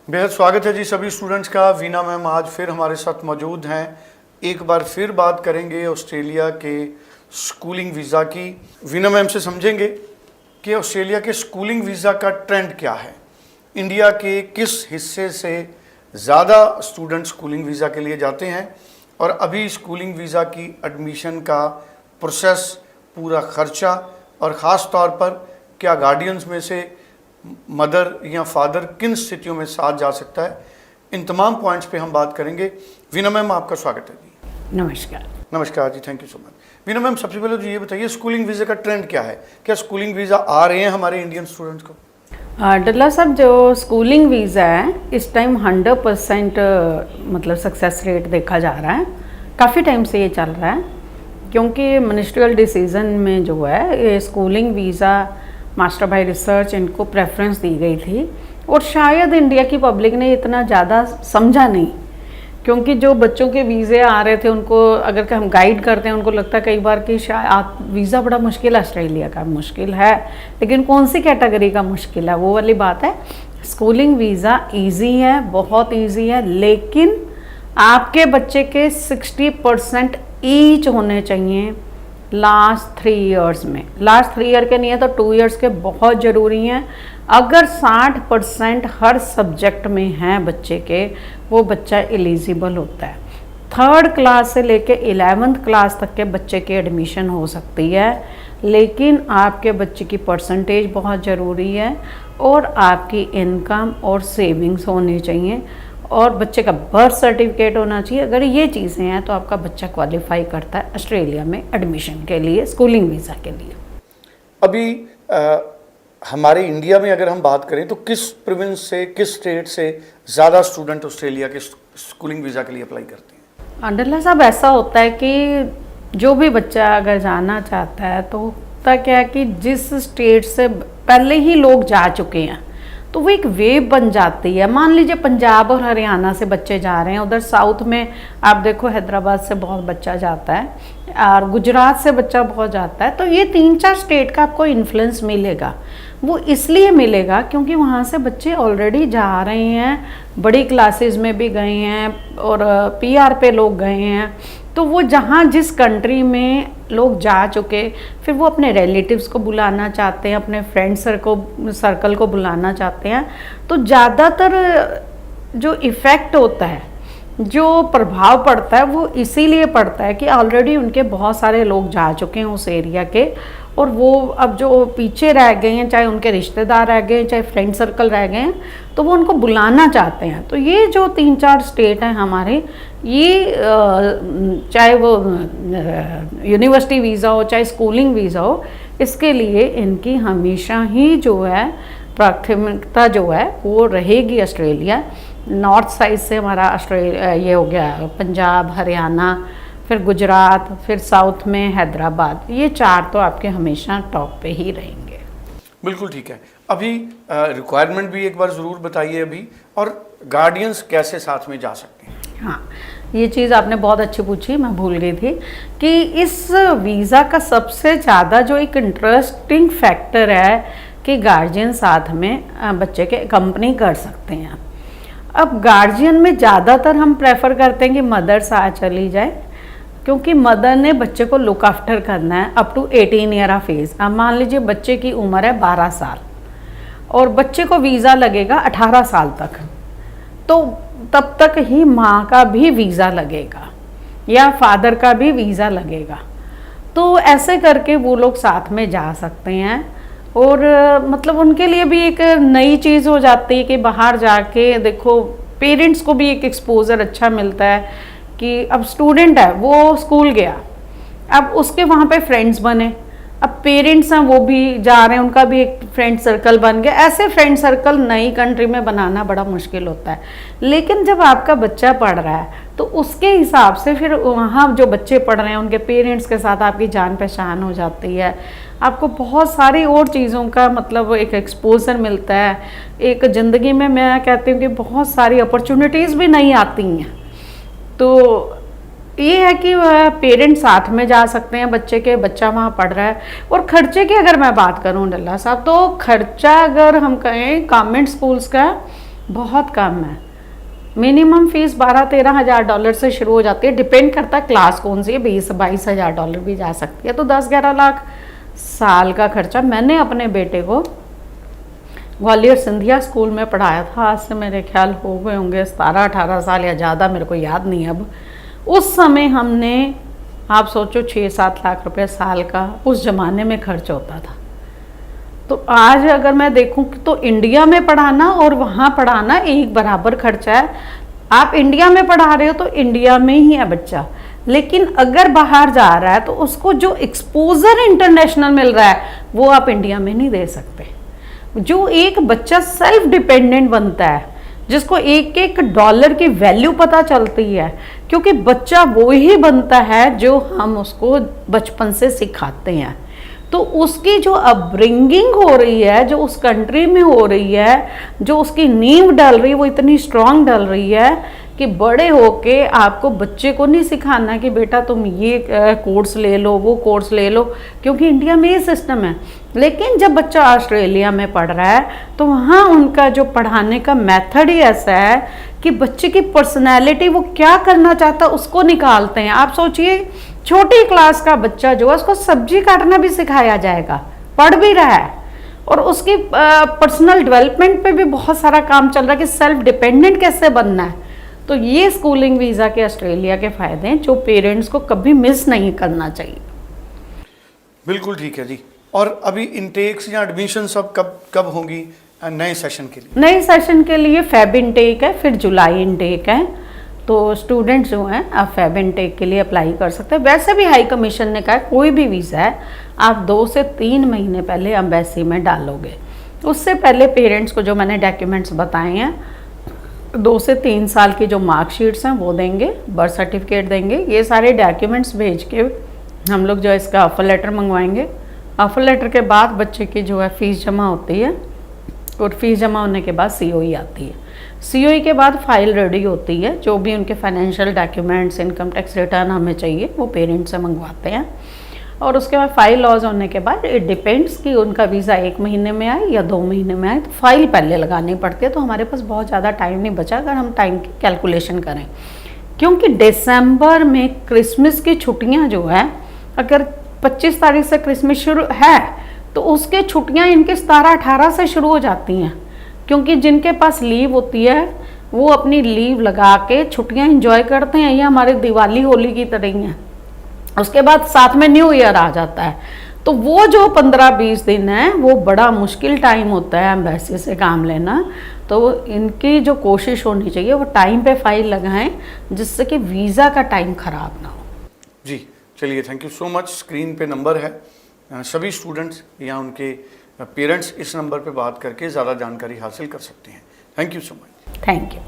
बेहद स्वागत है जी सभी स्टूडेंट्स का। वीना मैम आज फिर हमारे साथ मौजूद हैं। एक बार फिर बात करेंगे ऑस्ट्रेलिया के स्कूलिंग वीज़ा की। वीना मैम से समझेंगे कि ऑस्ट्रेलिया के स्कूलिंग वीज़ा का ट्रेंड क्या है, इंडिया के किस हिस्से से ज़्यादा स्टूडेंट स्कूलिंग वीज़ा के लिए जाते हैं और अभी स्कूलिंग वीज़ा की एडमिशन का प्रोसेस, पूरा खर्चा और ख़ास तौर पर क्या गार्डियंस में से मदर या फादर किन स्थितियों में साथ जा सकता है, इन तमाम पॉइंट्स पे हम बात करेंगे। वीना मैम आपका स्वागत है जी। नमस्कार। नमस्कार जी, thank you so much. Veena ma'am सबसे पहले तो ये बताइए स्कूलिंग वीज़ा का ट्रेंड क्या है, क्या स्कूलिंग वीज़ा आ रहे हैं हमारे इंडियन स्टूडेंट्स को? डल्ला साहब, जो स्कूलिंग वीज़ा है इस टाइम 100% मतलब सक्सेस रेट देखा जा रहा है। काफ़ी टाइम से ये चल रहा है क्योंकि मिनिस्ट्रियल डिसीज़न में जो है ये schooling visa master bye research इनको प्रेफरेंस दी गई थी और शायद इंडिया की पब्लिक ने इतना ज़्यादा समझा नहीं, क्योंकि जो बच्चों के वीज़े आ रहे थे उनको अगर हम गाइड करते हैं उनको लगता है कई बार कि शायद वीज़ा बड़ा मुश्किल है, ऑस्ट्रेलिया का मुश्किल है, लेकिन कौन सी कैटेगरी का मुश्किल है वो वाली बात है। स्कूलिंग वीज़ा ईजी है, बहुत ईजी है, लेकिन आपके बच्चे के 60% ईच होने चाहिए लास्ट 3 ईयर्स में। लास्ट 3 ईयर के नहीं है तो 2 ईयर्स के बहुत ज़रूरी हैं। अगर 60% हर सब्जेक्ट में हैं बच्चे के, वो बच्चा एलिजिबल होता है। 3rd क्लास से लेके 11th क्लास तक के बच्चे की एडमिशन हो सकती है, लेकिन आपके बच्चे की परसेंटेज बहुत ज़रूरी है और आपकी इनकम और सेविंग्स होनी चाहिए और बच्चे का बर्थ सर्टिफिकेट होना चाहिए। अगर ये चीज़ें हैं तो आपका बच्चा क्वालिफाई करता है ऑस्ट्रेलिया में एडमिशन के लिए, स्कूलिंग वीज़ा के लिए। अभी हमारे इंडिया में अगर हम बात करें तो किस प्रोविंस से, किस स्टेट से ज़्यादा स्टूडेंट ऑस्ट्रेलिया के स्कूलिंग वीज़ा के लिए अप्लाई करते हैं? डल्ला साहब, ऐसा होता है कि जो भी बच्चा अगर जाना चाहता है तो होता क्या है कि जिस स्टेट से पहले ही लोग जा चुके हैं तो वो एक वेव बन जाती है। मान लीजिए पंजाब और हरियाणा से बच्चे जा रहे हैं, उधर साउथ में आप देखो हैदराबाद से बहुत बच्चा जाता है और गुजरात से बच्चा बहुत जाता है, तो ये 3-4 स्टेट का आपको इन्फ्लुएंस मिलेगा। वो इसलिए मिलेगा क्योंकि वहाँ से बच्चे ऑलरेडी जा रहे हैं, बड़ी क्लासेस में भी गए हैं और PR पे लोग गए हैं, तो वो जहाँ जिस कंट्री में लोग जा चुके फिर वो अपने रिलेटिव्स को बुलाना चाहते हैं, अपने फ्रेंड सर्कल को बुलाना चाहते हैं। तो ज़्यादातर जो इफ़ेक्ट होता है, जो प्रभाव पड़ता है, वो इसीलिए पड़ता है कि ऑलरेडी उनके बहुत सारे लोग जा चुके हैं उस एरिया के और वो अब जो पीछे रह गए हैं, चाहे उनके रिश्तेदार रह गए हैं, चाहे फ्रेंड सर्कल रह गए हैं, तो वो उनको बुलाना चाहते हैं। तो ये जो 3-4 स्टेट हैं हमारे, ये चाहे वो यूनिवर्सिटी वीज़ा हो चाहे स्कूलिंग वीज़ा हो, इसके लिए इनकी हमेशा ही जो है प्राथमिकता जो है वो रहेगी ऑस्ट्रेलिया। नॉर्थ साइड से हमारा ऑस्ट्रेलिया ये हो गया पंजाब, हरियाणा, फिर गुजरात, फिर साउथ में हैदराबाद, ये 4 तो आपके हमेशा टॉप पे ही रहेंगे। बिल्कुल ठीक है। अभी रिक्वायरमेंट भी एक बार ज़रूर बताइए अभी, और गार्डियंस कैसे साथ में जा सकते हैं? हाँ, ये चीज़ आपने बहुत अच्छी पूछी, मैं भूल गई थी कि इस वीज़ा का सबसे ज़्यादा जो एक इंटरेस्टिंग फैक्टर है कि गार्जियन साथ में बच्चे के कंपनी कर सकते हैं। अब गार्जियन में ज़्यादातर हम प्रेफर करते हैं कि मदर साथ चली जाए, क्योंकि मदर ने बच्चे को लुक आफ्टर करना है up to 18 year of age. अब मान लीजिए बच्चे की उम्र है 12 साल और बच्चे को वीज़ा लगेगा 18 साल तक, तो तब तक ही माँ का भी वीज़ा लगेगा या फादर का भी वीज़ा लगेगा। तो ऐसे करके वो लोग साथ में जा सकते हैं और मतलब उनके लिए भी एक नई चीज़ हो जाती है कि बाहर जाके देखो, पेरेंट्स को भी एक एक्सपोजर अच्छा मिलता है कि अब स्टूडेंट है वो स्कूल गया, अब उसके वहाँ पे फ्रेंड्स बने, अब पेरेंट्स हैं वो भी जा रहे हैं, उनका भी एक फ्रेंड सर्कल बन गया। ऐसे फ्रेंड सर्कल नई कंट्री में बनाना बड़ा मुश्किल होता है, लेकिन जब आपका बच्चा पढ़ रहा है तो उसके हिसाब से फिर वहाँ जो बच्चे पढ़ रहे हैं उनके पेरेंट्स के साथ आपकी जान पहचान हो जाती है, आपको बहुत सारी और चीज़ों का मतलब एक एक्सपोजर मिलता है। एक ज़िंदगी में मैं कहती हूँ कि बहुत सारी अपॉर्चुनिटीज़ भी नहीं आती हैं। तो ये है कि पेरेंट्स साथ में जा सकते हैं बच्चे के, बच्चा वहाँ पढ़ रहा है। और खर्चे की अगर मैं बात करूँ डल्ला साहब, तो खर्चा अगर हम कहें गवर्नमेंट स्कूल्स का बहुत कम है। मिनिमम फीस 12-13 हज़ार डॉलर से शुरू हो जाती है, डिपेंड करता है क्लास कौन सी है, 20-22 हज़ार डॉलर भी जा सकती है। तो 10-11 लाख साल का खर्चा। मैंने अपने बेटे को ग्वालियर सिंधिया स्कूल में पढ़ाया था, आज से मेरे ख्याल हो गए होंगे 17-18 साल या ज़्यादा, मेरे को याद नहीं अब। उस समय हमने, आप सोचो 6-7 लाख रुपए साल का उस ज़माने में खर्च होता था। तो आज अगर मैं देखूं तो इंडिया में पढ़ाना और वहाँ पढ़ाना एक बराबर खर्चा है। आप इंडिया में पढ़ा रहे हो तो इंडिया में ही है बच्चा, लेकिन अगर बाहर जा रहा है तो उसको जो एक्सपोजर इंटरनेशनल मिल रहा है वो आप इंडिया में नहीं दे सकते। जो एक बच्चा सेल्फ डिपेंडेंट बनता है, जिसको एक एक डॉलर की वैल्यू पता चलती है, क्योंकि बच्चा वो ही बनता है जो हम उसको बचपन से सिखाते हैं। तो उसकी जो अपब्रिंगिंग हो रही है, जो उस कंट्री में हो रही है, जो उसकी नींव डल रही है, वो इतनी स्ट्रांग डल रही है कि बड़े होके आपको बच्चे को नहीं सिखाना कि बेटा तुम ये कोर्स ले लो, वो कोर्स ले लो, क्योंकि इंडिया में ये सिस्टम है। लेकिन जब बच्चा ऑस्ट्रेलिया में पढ़ रहा है तो वहाँ उनका जो पढ़ाने का मेथड ही ऐसा है कि बच्चे की पर्सनैलिटी, वो क्या करना चाहता है उसको निकालते हैं। आप सोचिए छोटी क्लास का बच्चा जो है उसको सब्जी काटना भी सिखाया जाएगा, पढ़ भी रहा है, और उसकी पर्सनल डेवलपमेंट पे भी बहुत सारा काम चल रहा है कि सेल्फ डिपेंडेंट कैसे बनना है। तो ये स्कूलिंग वीज़ा के ऑस्ट्रेलिया के फ़ायदे हैं जो पेरेंट्स को कभी मिस नहीं करना चाहिए। बिल्कुल ठीक है जी। और अभी इनटेक्स या एडमिशन सब कब कब होंगी नए सेशन के लिए? नए सेशन के लिए फेब इनटेक है, फिर जुलाई इनटेक है। तो स्टूडेंट्स जो हैं आप फेब इनटेक के लिए अप्लाई कर सकते हैं। वैसे भी हाई कमीशन ने कहा है कोई भी वीज़ा है आप 2 से 3 महीने पहले एम्बेसी में डालोगे। उससे पहले पेरेंट्स को जो मैंने डॉक्यूमेंट्स बताए हैं, 2 से 3 साल की जो मार्कशीट्स हैं वो देंगे, बर्थ सर्टिफिकेट देंगे। ये सारे डॉक्यूमेंट्स भेज के हम लोग जो है इसका ऑफर लेटर मंगवाएंगे। ऑफर लेटर के बाद बच्चे की जो है फ़ीस जमा होती है, और फीस जमा होने के बाद COE आती है। COE के बाद फाइल रेडी होती है, जो भी उनके financial documents, income tax return हमें चाहिए वो पेरेंट्स से मंगवाते हैं। और उसके बाद फाइल लॉज होने के बाद इट डिपेंड्स कि उनका वीज़ा 1 महीने में आए या 2 महीने में आए, तो फाइल पहले लगानी पड़ती है। तो हमारे पास बहुत ज़्यादा टाइम नहीं बचा अगर हम टाइम की कैलकुलेशन करें, क्योंकि दिसंबर में क्रिसमस की छुट्टियाँ जो है, अगर 25 तारीख से क्रिसमस शुरू है तो उसके छुट्टियां इनके 17-18 से शुरू हो जाती हैं, क्योंकि जिनके पास लीव होती है वो अपनी लीव लगा के छुट्टियां एंजॉय करते हैं। ये हमारे दिवाली होली की तरह ही है। उसके बाद साथ में न्यू ईयर आ जाता है, तो वो जो 15-20 दिन है वो बड़ा मुश्किल टाइम होता है एम्बेसी से काम लेना। तो इनकी जो कोशिश होनी चाहिए वो टाइम पे फाइल लगाएं, जिससे कि वीज़ा का टाइम ख़राब ना हो। जी चलिए, thank you so much. Screen पे नंबर है, सभी स्टूडेंट्स या उनके पेरेंट्स इस नंबर पे बात करके ज़्यादा जानकारी हासिल कर सकते हैं। Thank you so much. Thank you.